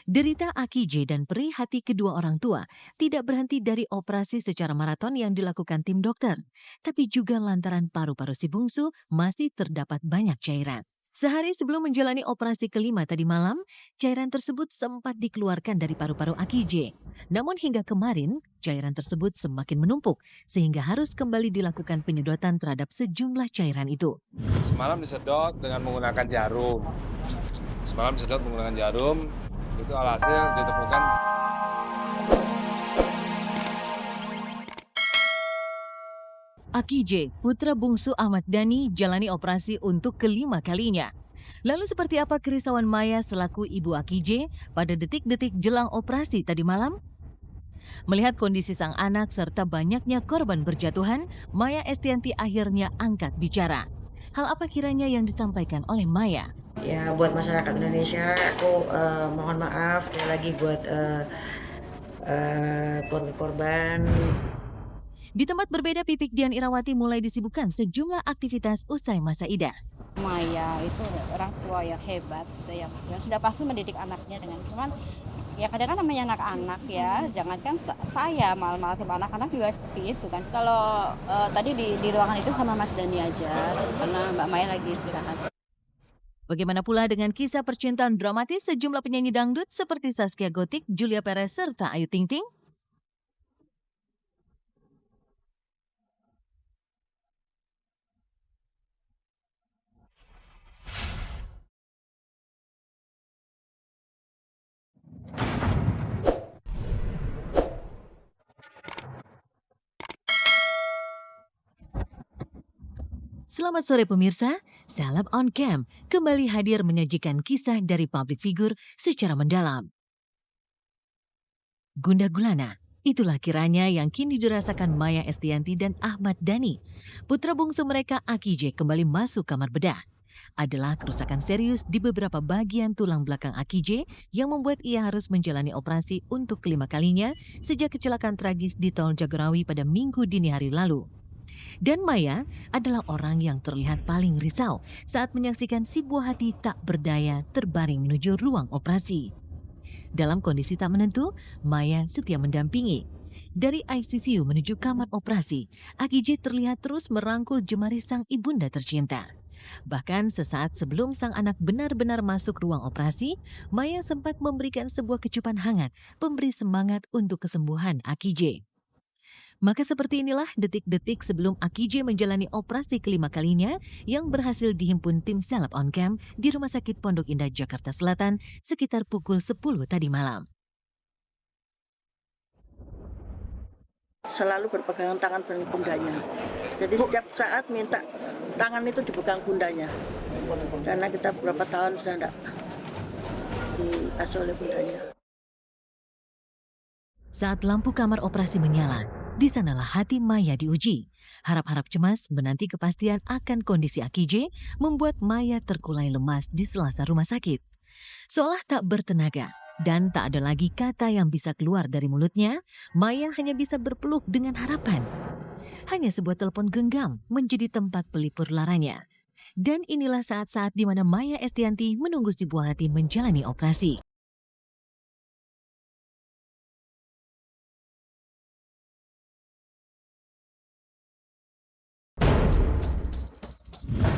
Derita Akij dan perih hati kedua orang tua tidak berhenti dari operasi secara maraton yang dilakukan tim dokter, tapi juga lantaran paru-paru si bungsu masih terdapat banyak cairan. Sehari sebelum menjalani operasi kelima tadi malam, cairan tersebut sempat dikeluarkan dari paru-paru Akij. Namun hingga kemarin, cairan tersebut semakin menumpuk sehingga harus kembali dilakukan penyedotan terhadap sejumlah cairan itu. Semalam disedot dengan menggunakan jarum. Itu alhasil ditemukan Akij, putra bungsu Ahmad Dhani, jalani operasi untuk kelima kalinya. Lalu seperti apa kerisauan Maya selaku ibu Akij pada detik-detik jelang operasi tadi malam? Melihat kondisi sang anak serta banyaknya korban berjatuhan, Maya Estianty akhirnya angkat bicara. Hal apa kiranya yang disampaikan oleh Maya? Ya, buat masyarakat Indonesia, aku mohon maaf sekali lagi buat keluarga korban. Di tempat berbeda, Pipik Dian Irawati mulai disibukkan sejumlah aktivitas usai masa idah. Maya itu orang tua yang hebat, yang sudah pasti mendidik anaknya dengan cuman ya kadang kan namanya anak-anak ya, jangankan saya mal-mal ke anak-anak juga seperti itu kan. Kalau tadi di ruangan itu sama Mas Dhani aja, karena Mbak Maya lagi istirahat. Bagaimana pula dengan kisah percintaan dramatis sejumlah penyanyi dangdut seperti Zaskia Gotik, Julia Perez, serta Ayu Ting Ting? Selamat sore pemirsa, Seleb on Cam kembali hadir menyajikan kisah dari public figure secara mendalam. Gundah gulana, itulah kiranya yang kini dirasakan Maya Estianty dan Ahmad Dhani. Putra bungsu mereka Akij kembali masuk kamar bedah. Adalah kerusakan serius di beberapa bagian tulang belakang Akij yang membuat ia harus menjalani operasi untuk kelima kalinya sejak kecelakaan tragis di Tol Jagorawi pada Minggu dini hari lalu. Dan Maya adalah orang yang terlihat paling risau saat menyaksikan si buah hati tak berdaya terbaring menuju ruang operasi. Dalam kondisi tak menentu, Maya setia mendampingi. Dari ICU menuju kamar operasi, Akij terlihat terus merangkul jemari sang ibunda tercinta. Bahkan sesaat sebelum sang anak benar-benar masuk ruang operasi, Maya sempat memberikan sebuah kecupan hangat, pemberi semangat untuk kesembuhan Akij. Maka seperti inilah detik-detik sebelum Akij menjalani operasi kelima kalinya yang berhasil dihimpun tim Seleb on Cam di Rumah Sakit Pondok Indah, Jakarta Selatan sekitar pukul 10 tadi malam. Selalu berpegangan tangan bundanya. Jadi setiap saat minta tangan itu dipegang bundanya. Karena kita beberapa tahun sudah tidak diasuh oleh bundanya. Saat lampu kamar operasi menyala, di sanalah hati Maya diuji. Harap-harap cemas menanti kepastian akan kondisi Akij membuat Maya terkulai lemas di sela-sela rumah sakit. Seolah tak bertenaga dan tak ada lagi kata yang bisa keluar dari mulutnya, Maya hanya bisa berpeluk dengan harapan. Hanya sebuah telepon genggam menjadi tempat pelipur laranya. Dan inilah saat-saat di mana Maya Estianty menunggu si buah hati menjalani operasi.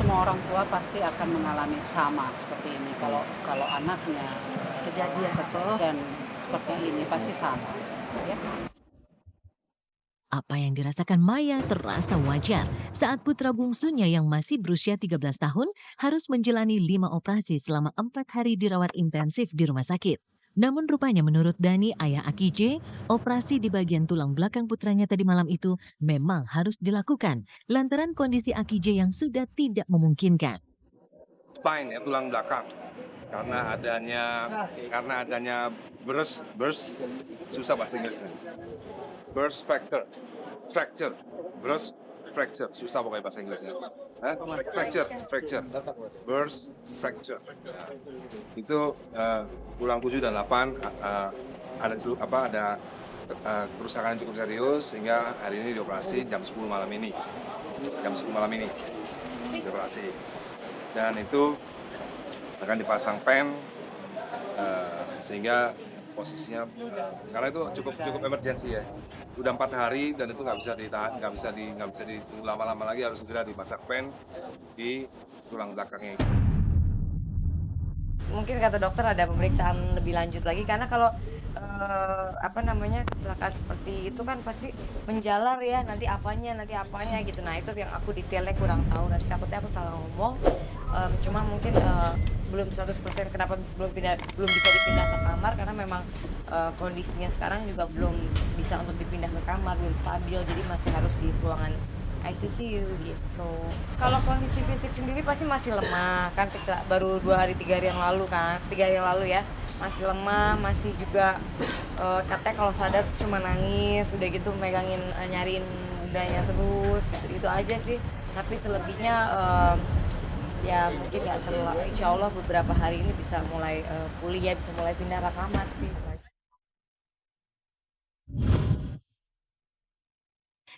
Semua orang tua pasti akan mengalami sama seperti ini. Kalau anaknya kejadian betul dan seperti ini pasti sama. Ya. Apa yang dirasakan Maya terasa wajar saat putra bungsunya yang masih berusia 13 tahun harus menjalani 5 operasi selama 4 hari dirawat intensif di rumah sakit. Namun rupanya menurut Dhani, ayah Akij, operasi di bagian tulang belakang putranya tadi malam itu memang harus dilakukan lantaran kondisi Akij yang sudah tidak memungkinkan. spine ya, tulang belakang. Karena adanya burst susah bahasa Inggrisnya. Burst fracture, burst fracture, susah pokoknya bahasa Inggrisnya. Fracture, burst fracture. Ya. Itu tulang 7 dan 8 ada kerusakan yang cukup serius sehingga hari ini dioperasi jam 10 malam ini. Dioperasi. Dan itu akan dipasang pen sehingga posisinya karena itu cukup emergensi ya, udah 4 hari dan itu nggak bisa ditahan, nggak bisa ditunggu lama-lama lagi, harus segera dipasang pen di tulang belakangnya. Mungkin kata dokter ada pemeriksaan lebih lanjut lagi karena kalau kecelakaan seperti itu kan pasti menjalar ya nanti apanya gitu. Nah itu yang aku detailnya kurang tahu, nanti takutnya aku salah ngomong. Cuma mungkin belum 100% kenapa belum bisa dipindah ke kamar karena memang kondisinya sekarang juga belum bisa untuk dipindah ke kamar, belum stabil, jadi masih harus di ruangan ICU gitu. Kalau kondisi fisik sendiri pasti masih lemah kan, baru 3 hari yang lalu ya, masih lemah, masih juga katanya kalau sadar cuma nangis, udah gitu megangin nyariin bundanya terus gitu aja sih. Tapi selebihnya ya mungkin nggak terlalu, insya Allah beberapa hari ini bisa mulai pulih ya, bisa mulai pindah ke kamar sih.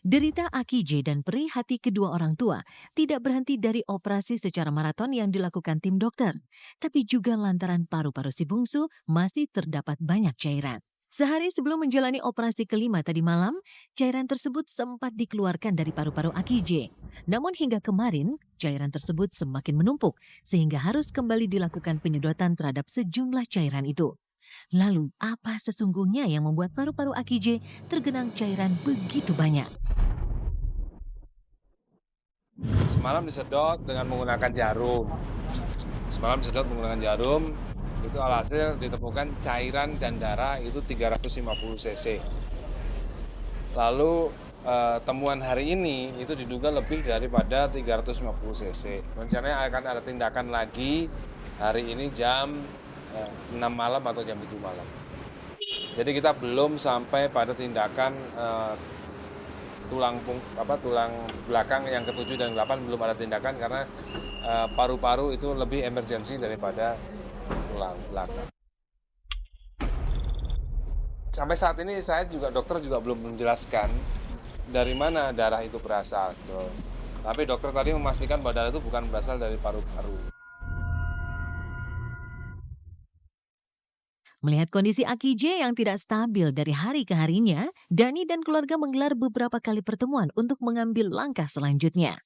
Derita Aki J dan perih hati kedua orang tua tidak berhenti dari operasi secara maraton yang dilakukan tim dokter, tapi juga lantaran paru-paru si bungsu masih terdapat banyak cairan. Sehari sebelum menjalani operasi kelima tadi malam, cairan tersebut sempat dikeluarkan dari paru-paru Aki J. Namun hingga kemarin, cairan tersebut semakin menumpuk sehingga harus kembali dilakukan penyedotan terhadap sejumlah cairan itu. Lalu, apa sesungguhnya yang membuat paru-paru Aki J tergenang cairan begitu banyak? Semalam disedot dengan menggunakan jarum. Itu alhasil ditemukan cairan dan darah itu 350 cc. Lalu temuan hari ini itu diduga lebih daripada 350 cc. Rencananya akan ada tindakan lagi hari ini jam 6 malam atau jam 7 malam. Jadi kita belum sampai pada tindakan tulang belakang yang ke-7 dan 8 belum ada tindakan karena paru-paru itu lebih emergensi daripada tulang belakang. Sampai saat ini dokter juga belum menjelaskan dari mana darah itu berasal. Tapi dokter tadi memastikan bahwa darah itu bukan berasal dari paru-paru. Melihat kondisi Aki J yang tidak stabil dari hari ke harinya, Dani dan keluarga menggelar beberapa kali pertemuan untuk mengambil langkah selanjutnya.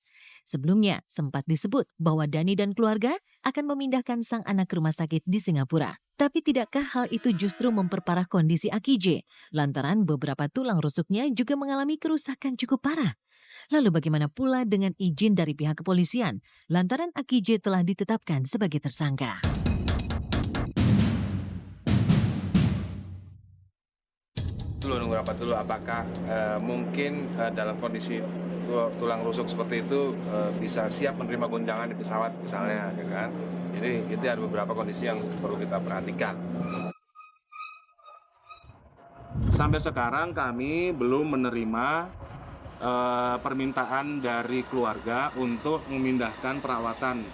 Sebelumnya, sempat disebut bahwa Dani dan keluarga akan memindahkan sang anak ke rumah sakit di Singapura. Tapi tidakkah hal itu justru memperparah kondisi Aki J? Lantaran beberapa tulang rusuknya juga mengalami kerusakan cukup parah. Lalu bagaimana pula dengan izin dari pihak kepolisian? Lantaran Aki J telah ditetapkan sebagai tersangka. Nunggu rapat dulu apakah mungkin dalam kondisi tulang rusuk seperti itu bisa siap menerima guncangan di pesawat misalnya, ya kan? Jadi itu ada beberapa kondisi yang perlu kita perhatikan. Sampai sekarang kami belum menerima permintaan dari keluarga untuk memindahkan perawatan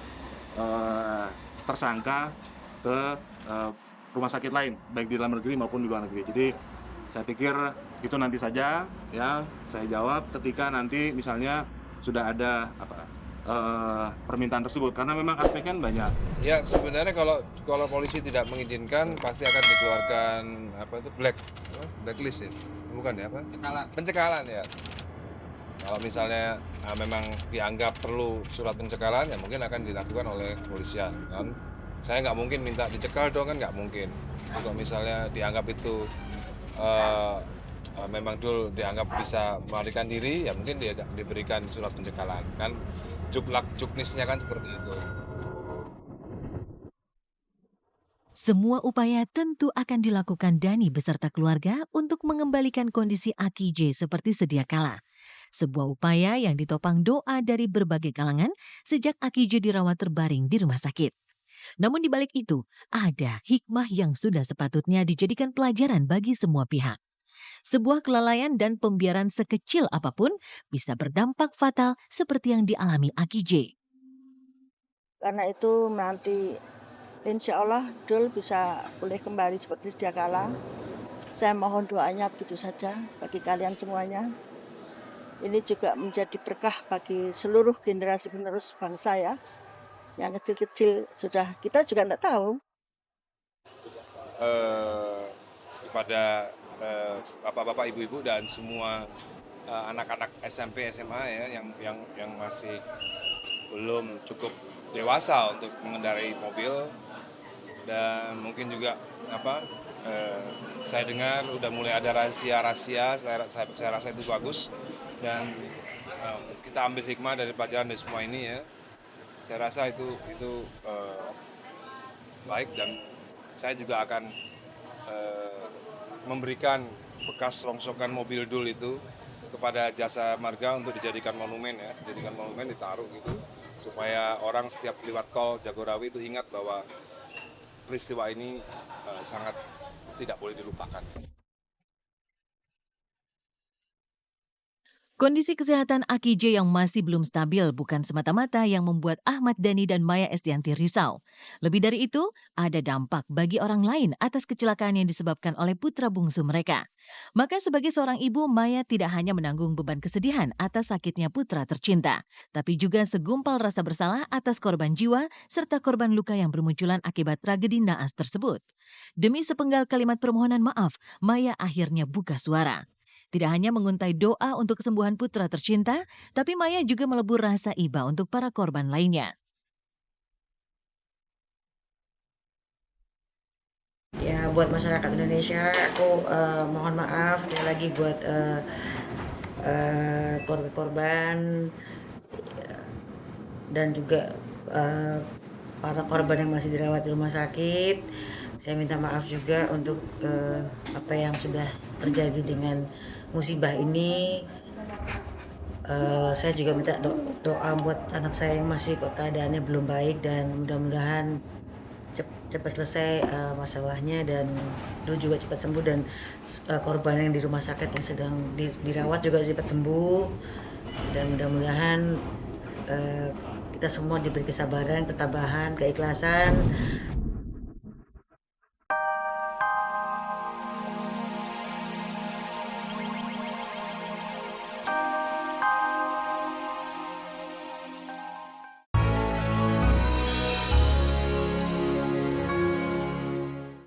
tersangka ke rumah sakit lain, baik di dalam negeri maupun di luar negeri. Jadi saya pikir itu nanti saja ya, saya jawab ketika nanti misalnya sudah ada permintaan tersebut, karena memang aspeknya banyak. Ya sebenarnya kalau polisi tidak mengizinkan pasti akan dikeluarkan blacklist ya, bukan ya pencekalan ya. Kalau misalnya memang dianggap perlu surat pencekalan ya mungkin akan dilakukan oleh kepolisian kan. Saya nggak mungkin minta dicekal dong kan, nggak mungkin. Kalau misalnya dianggap itu memang dulu dianggap bisa melarikan diri, ya mungkin dia diberikan surat pencekalan kan, juknisnya kan seperti itu. Semua upaya tentu akan dilakukan Dani beserta keluarga untuk mengembalikan kondisi Aki J seperti sedia kala. Sebuah upaya yang ditopang doa dari berbagai kalangan sejak Aki J dirawat terbaring di rumah sakit. Namun di balik itu, ada hikmah yang sudah sepatutnya dijadikan pelajaran bagi semua pihak. Sebuah kelalaian dan pembiaran sekecil apapun bisa berdampak fatal seperti yang dialami Aki J. Karena itu nanti insya Allah Dul bisa pulih kembali seperti sedia kala. Saya mohon doanya begitu saja bagi kalian semuanya. Ini juga menjadi berkah bagi seluruh generasi penerus bangsa ya. Yang kecil-kecil sudah, kita juga tidak tahu. eh, kepada bapak-bapak, ibu-ibu dan semua anak-anak SMP, SMA ya yang masih belum cukup dewasa untuk mengendarai mobil, dan mungkin juga saya dengar udah mulai ada rahasia-rahasia. Saya rasa itu bagus, dan kita ambil hikmah dari pelajaran dari semua ini ya. Saya rasa itu baik, dan saya juga akan memberikan bekas rongsokan mobil Dul itu kepada Jasa Marga untuk dijadikan monumen ya, dijadikan monumen, ditaruh gitu, supaya orang setiap lewat tol Jagorawi itu ingat bahwa peristiwa ini sangat tidak boleh dilupakan. Kondisi kesehatan Aki J yang masih belum stabil bukan semata-mata yang membuat Ahmad Dhani dan Maya Estianty risau. Lebih dari itu, ada dampak bagi orang lain atas kecelakaan yang disebabkan oleh putra bungsu mereka. Maka sebagai seorang ibu, Maya tidak hanya menanggung beban kesedihan atas sakitnya putra tercinta, tapi juga segumpal rasa bersalah atas korban jiwa serta korban luka yang bermunculan akibat tragedi naas tersebut. Demi sepenggal kalimat permohonan maaf, Maya akhirnya buka suara. Tidak hanya menguntai doa untuk kesembuhan putra tercinta, tapi Maya juga melebur rasa iba untuk para korban lainnya. Ya, buat masyarakat Indonesia, aku mohon maaf sekali lagi buat keluarga korban dan juga para korban yang masih dirawat di rumah sakit. Saya minta maaf juga untuk apa yang sudah terjadi dengan musibah ini. Saya juga minta doa buat anak saya yang masih keadaannya belum baik, dan mudah-mudahan cepat selesai masalahnya, dan Dul juga cepat sembuh, dan korban yang di rumah sakit yang sedang dirawat juga cepat sembuh, dan mudah-mudahan kita semua diberi kesabaran, ketabahan, keikhlasan